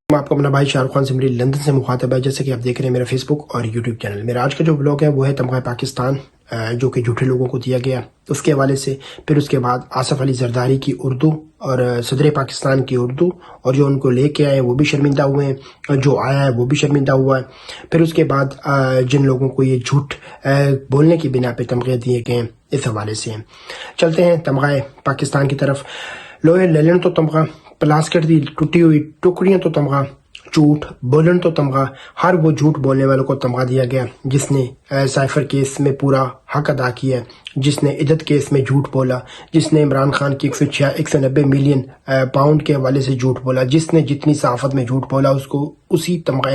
میں آپ کو اپنا بھائی شاہ رخ خان سمری لندن سے مخاطب ہے، جیسے کہ آپ دیکھ رہے ہیں میرا فیس بک اور یوٹیوب چینل۔ میرا آج کا جو بلاگ ہے وہ ہے تمغہ پاکستان جو کہ جھوٹے لوگوں کو دیا گیا اس کے حوالے سے، پھر اس کے بعد آصف علی زرداری کی اردو اور صدر پاکستان کی اردو، اور جو ان کو لے کے آئے وہ بھی شرمندہ ہوئے ہیں، اور جو آیا ہے وہ بھی شرمندہ ہوا ہے۔ پھر اس کے بعد جن لوگوں کو یہ جھوٹ بولنے کی بنا پہ تمغے دیے گئے ہیں اس حوالے سے چلتے ہیں تمغہ پاکستان کی طرف۔ لوہے لیلن تو تمغہ، پلاسکٹ دی ٹوٹی ہوئی ٹکڑیاں تو تمغہ، جھوٹ بولن تو تمغہ، ہر وہ جھوٹ بولنے والوں کو تمغہ دیا گیا جس نے سائفر کیس میں پورا حق ادا کیا، جس نے عدت کیس میں جھوٹ بولا، جس نے عمران خان کی 190 ملین پاؤنڈ کے حوالے سے جھوٹ بولا، جس نے جتنی صحافت میں جھوٹ بولا اس کو اسی تمغہ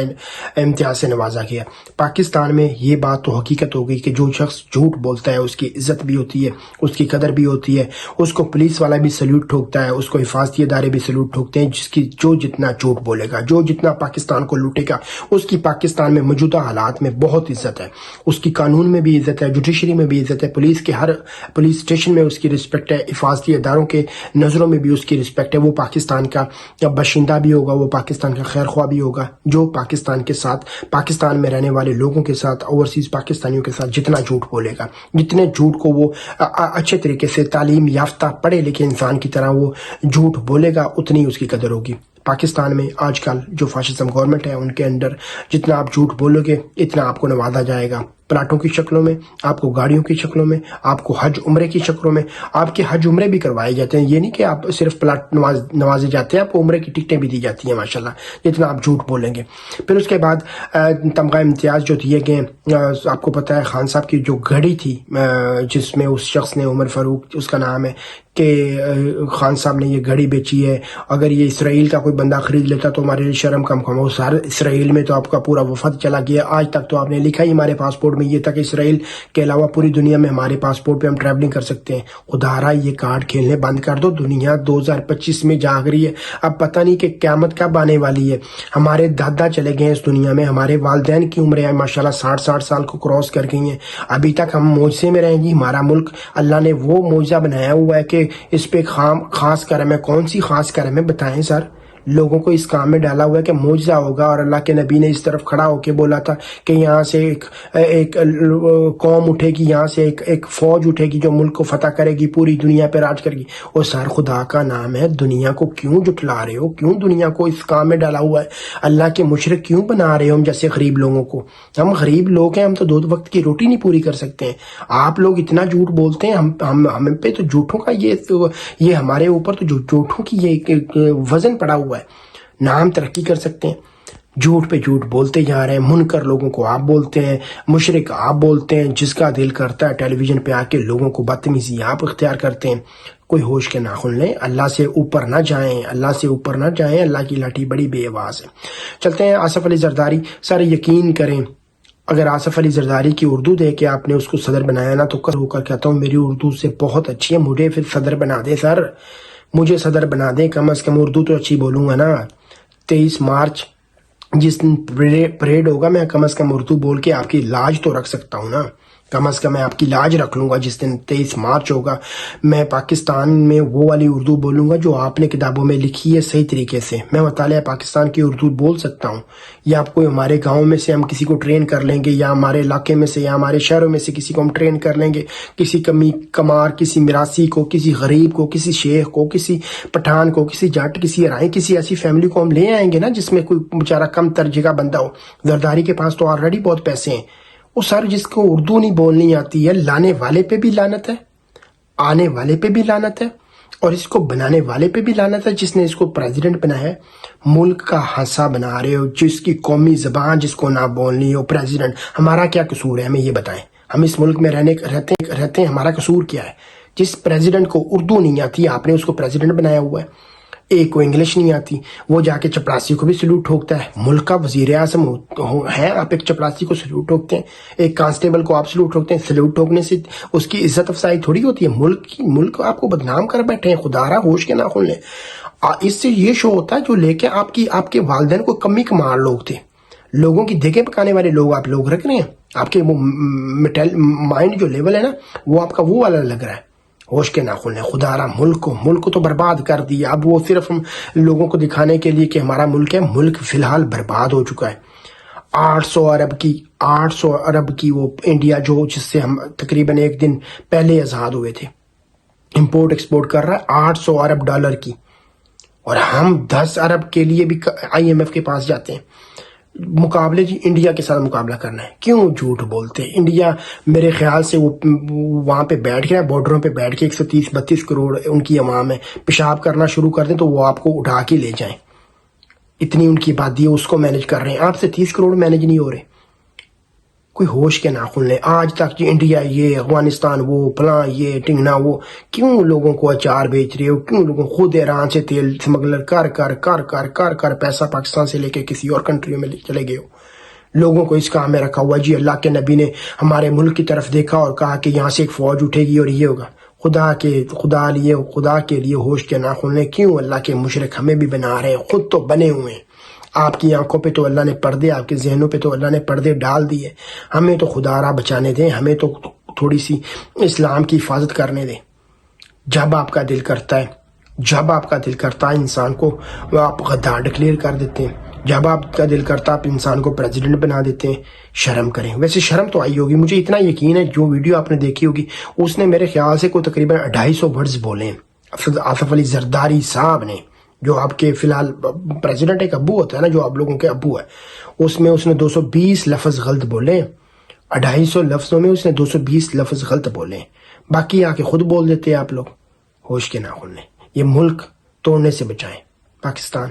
امتیاز سے نوازا گیا۔ پاکستان میں یہ بات تو حقیقت ہو گئی کہ جو شخص جھوٹ بولتا ہے اس کی عزت بھی ہوتی ہے، اس کی قدر بھی ہوتی ہے، اس کو پولیس والا بھی سلیوٹ ٹھوکتا ہے، اس کو حفاظتی ادارے بھی سلیوٹ ٹھوکتے ہیں، جو جتنا جھوٹ بولے گا، جو جتنا پاکستان کو لوٹے گا، اس کی پاکستان میں موجودہ حالات میں بہت عزت ہے، اس کی قانون میں بھی عزت ہے، جوڈیشری میں بھی عزت ہے، پولیس کے ہر پولیس اسٹیشن میں اس کی رسپیکٹ ہے، حفاظتی اداروں کے نظروں میں بھی اس کی رسپیکٹ ہے۔ وہ پاکستان کا باشندہ بھی ہوگا، وہ پاکستان کا خیر خواہ بھی ہوگا، جو پاکستان کے ساتھ، پاکستان میں رہنے والے لوگوں کے ساتھ، اوورسیز پاکستانیوں کے ساتھ جتنا جھوٹ بولے گا، جتنے جھوٹ کو وہ اچھے طریقے سے تعلیم یافتہ پڑھے لکھے انسان کی طرح وہ جھوٹ بولے گا، اتنی اس کی قدر ہوگی۔ پاکستان میں آج کل جو فاشزم گورنمنٹ ہے ان کے انڈر جتنا آپ جھوٹ بولو گے اتنا آپ کو نوازا جائے گا، پلاٹوں کی شکلوں میں، آپ کو گاڑیوں کی شکلوں میں، آپ کو حج عمرے کی شکلوں میں، آپ کے حج عمرے بھی کروائے جاتے ہیں۔ یہ نہیں کہ آپ صرف پلاٹ نوازے جاتے ہیں، آپ کو عمرے کی ٹکٹیں بھی دی جاتی ہیں ماشاءاللہ، جتنا آپ جھوٹ بولیں گے۔ پھر اس کے بعد تمغہ امتیاز جو دیے گئے، آپ کو پتہ ہے خان صاحب کی جو گھڑی تھی جس میں اس شخص نے، عمر فاروق اس کا نام ہے، کہ خان صاحب نے یہ گھڑی بیچی ہے، اگر یہ اسرائیل کا کوئی بندہ خرید لیتا تو ہمارے لیے شرم کم ہو۔ سارے اسرائیل میں تو آپ کا پورا وفد چلا گیا، آج تک تو آپ نے لکھا ہی ہمارے پاسپورٹ میں یہ تھا کہ اسرائیل کے علاوہ پوری دنیا میں ہمارے پاسپورٹ پہ ہم ٹریولنگ کر سکتے ہیں۔ خدا رہا یہ کارڈ کھیلنے بند کر دو، دنیا 2025 میں جاگ رہی ہے، اب پتہ نہیں کہ قیامت کب آنے والی ہے۔ ہمارے دادا چلے گئے اس دنیا میں، ہمارے والدین کی عمریں ماشاءاللہ 60 سال کو کراس کر گئی ہیں، ابھی تک ہم معجزے میں رہیں گی۔ ہمارا ملک اللہ نے وہ معجزہ بنایا ہوا ہے کہ اس پہ خاص کرم ہے۔ کون سی خاص کرم ہے بتائیں سر؟ لوگوں کو اس کام میں ڈالا ہوا ہے کہ معجزہ ہوگا، اور اللہ کے نبی نے اس طرف کھڑا ہو کے بولا تھا کہ یہاں سے ایک قوم اٹھے گی، یہاں سے ایک فوج اٹھے گی جو ملک کو فتح کرے گی، پوری دنیا پہ راج کرے گی۔ اور سر خدا کا نام ہے، دنیا کو کیوں جھٹلا رہے ہو؟ کیوں دنیا کو اس کام میں ڈالا ہوا ہے؟ اللہ کے مشرک کیوں بنا رہے ہو ہم جیسے غریب لوگوں کو؟ ہم غریب لوگ ہیں، ہم تو 2 وقت کی روٹی نہیں پوری کر سکتے ہیں۔ آپ لوگ اتنا جھوٹ بولتے ہیں، ہم پہ تو جھوٹوں کا یہ ہمارے اوپر تو جھوٹوں کی یہ وزن پڑا ہوا ہے، نہ ہم ترقی کر سکتے ہیں۔ جھوٹ پہ جھوٹ بولتے جا رہے ہیں، منکر لوگوں کو آپ بولتے ہیں، مشرک آپ بولتے ہیں، جس کا دل کرتا ہے ٹیلی ویژن پہ آ کے لوگوں کو بدتمیزی آپ اختیار کرتے ہیں۔ کوئی ہوش کے ناخن لیں، اللہ سے اوپر نہ جائیں، اللہ سے اوپر نہ جائیں، اللہ کی لاٹھی بڑی بے آواز ہے۔ چلتے ہیں آصف علی زرداری۔ سر یقین کریں، اگر آصف علی زرداری کی اردو دے کے آپ نے اس کو صدر بنایا نا، تو ہو کر کہتا ہوں میری اردو سے بہت اچھی ہے، مجھے پھر صدر بنا دے سر، مجھے صدر بنا دیں، کم از کم اردو تو اچھی بولوں گا نا۔ 23 مارچ جس دن پریڈ ہوگا، میں کم از کم اردو بول کے آپ کی لاج تو رکھ سکتا ہوں نا، کم از کم میں آپ کی لاج رکھ لوں گا۔ جس دن 23 مارچ ہوگا میں پاکستان میں وہ والی اردو بولوں گا جو آپ نے کتابوں میں لکھی ہے صحیح طریقے سے۔ میں مطالعہ پاکستان کی اردو بول سکتا ہوں، یا آپ کو ہمارے گاؤں میں سے ہم کسی کو ٹرین کر لیں گے، یا ہمارے علاقے میں سے یا ہمارے شہروں میں سے کسی کو ہم ٹرین کر لیں گے، کسی کمار، کسی میراثی کو، کسی غریب کو، کسی شیخ کو، کسی پٹھان کو، کسی جٹ، کسی ارائیں، کسی ایسی فیملی کو ہم لے آئیں گے نا جس میں کوئی بیچارہ کم ترجیح کا بندہ ہو۔ زرداری کے پاس تو آلریڈی بہت پیسے ہیں۔ وہ سر جس کو اردو نہیں بولنی آتی ہے، لانے والے پہ بھی لعنت ہے، آنے والے پہ بھی لعنت ہے، اور اس کو بنانے والے پہ بھی لعنت ہے جس نے اس کو پریزیڈنٹ بنایا ہے۔ ملک کا ہنسا بنا رہے ہو، جس کی قومی زبان جس کو نہ بولنی ہو پریزیڈنٹ۔ ہمارا کیا قصور ہے ہمیں یہ بتائیں؟ ہم اس ملک میں رہتے ہیں، ہمارا قصور کیا ہے؟ جس پریزیڈنٹ کو اردو نہیں آتی آپ نے اس کو پریزیڈنٹ بنایا ہوا ہے۔ ایک کو انگلش نہیں آتی، وہ جا کے چپراسی کو بھی سلوٹ ٹھوکتا ہے۔ ملک کا وزیر اعظم ہے، آپ ایک چپراسی کو سلوٹ ٹھوکتے ہیں، ایک کانسٹیبل کو آپ سلوٹ ٹھوکتے ہیں۔ سلوٹ ٹھوکنے سے اس کی عزت افزائی تھوڑی ہوتی ہے، ملک آپ کو بدنام کر بیٹھے ہیں۔ خدا را ہوش کے ناخن لیں۔ اس سے یہ شو ہوتا ہے جو لے کے آپ کے والدین کو کمی کمار لوگ تھے، لوگوں کی دیگیں پکانے والے لوگ آپ رکھ رہے ہیں۔ آپ کے وہ مائنڈ جو لیول ہے نا، وہ آپ کا وہ والا لگ رہا ہے۔ ہوش کے ناخن ہیں. خدا را ملک کو تو برباد کر دیا. اب وہ صرف ہم لوگوں کو دکھانے کے لیے کہ ہمارا ملک ہے، ملک فی الحال برباد ہو چکا ہے. 800 ارب کی وہ انڈیا جس سے ہم تقریباً ایک دن پہلے آزاد ہوئے تھے، امپورٹ ایکسپورٹ کر رہا ہے 800 ارب ڈالر کی، اور ہم 10 ارب کے لیے بھی IMF کے پاس جاتے ہیں. مقابلے جی انڈیا کے ساتھ مقابلہ کرنا ہے. کیوں جھوٹ بولتے ہیں؟ انڈیا میرے خیال سے وہ وہاں پہ بیٹھ کے بارڈروں پہ بیٹھ کے 130-32 کروڑ ان کی عوام ہے، پیشاب کرنا شروع کر دیں تو وہ آپ کو اٹھا کے لے جائیں. اتنی ان کی آبادی ہے، اس کو مینج کر رہے ہیں. آپ سے 30 کروڑ مینج نہیں ہو رہے. کوئی ہوش کے ناخن لیں. آج تک جو انڈیا یہ، افغانستان وہ، فلاں یہ، ٹنگنا وہ، کیوں لوگوں کو اچار بیچ رہے ہو؟ کیوں لوگوں خود ایران سے تیل سمگلر کر پیسہ پاکستان سے لے کے کسی اور کنٹریوں میں چلے گئے ہو؟ لوگوں کو اس کام میں رکھا ہوا. جی اللہ کے نبی نے ہمارے ملک کی طرف دیکھا اور کہا کہ یہاں سے ایک فوج اٹھے گی اور یہ ہوگا. خدا کے لیے ہوش کے ناخن لیں. کیوں اللہ کے مشرک ہمیں بھی بنا رہے ہیں؟ خود تو بنے ہوئے ہیں. آپ کی آنکھوں پہ تو اللہ نے پردے، آپ کے ذہنوں پہ تو اللہ نے پردے ڈال دیے. ہمیں تو خدا را بچانے دیں، ہمیں تو تھوڑی سی اسلام کی حفاظت کرنے دیں. جب آپ کا دل کرتا ہے انسان کو آپ غدار ڈکلیئر کر دیتے ہیں. جب آپ کا دل کرتا آپ انسان کو پریزیڈنٹ بنا دیتے ہیں. شرم کریں. ویسے شرم تو آئی ہوگی، مجھے اتنا یقین ہے جو ویڈیو آپ نے دیکھی ہوگی اس نے میرے خیال سے کوئی تقریباً 250 ورڈز بولے ہیں آصف علی زرداری صاحب نے، جو آپ کے فی الحال پریزیڈنٹ ایک ابو ہوتا ہے نا، جو آپ لوگوں کے ابو ہے، اس میں اس نے 220 لفظ غلط بولے. 250 لفظوں میں اس نے 220 لفظ غلط بولے. باقی آ کے خود بول دیتے ہیں آپ لوگ. ہوش کے ناخن لیں. یہ ملک توڑنے سے بچائیں. پاکستان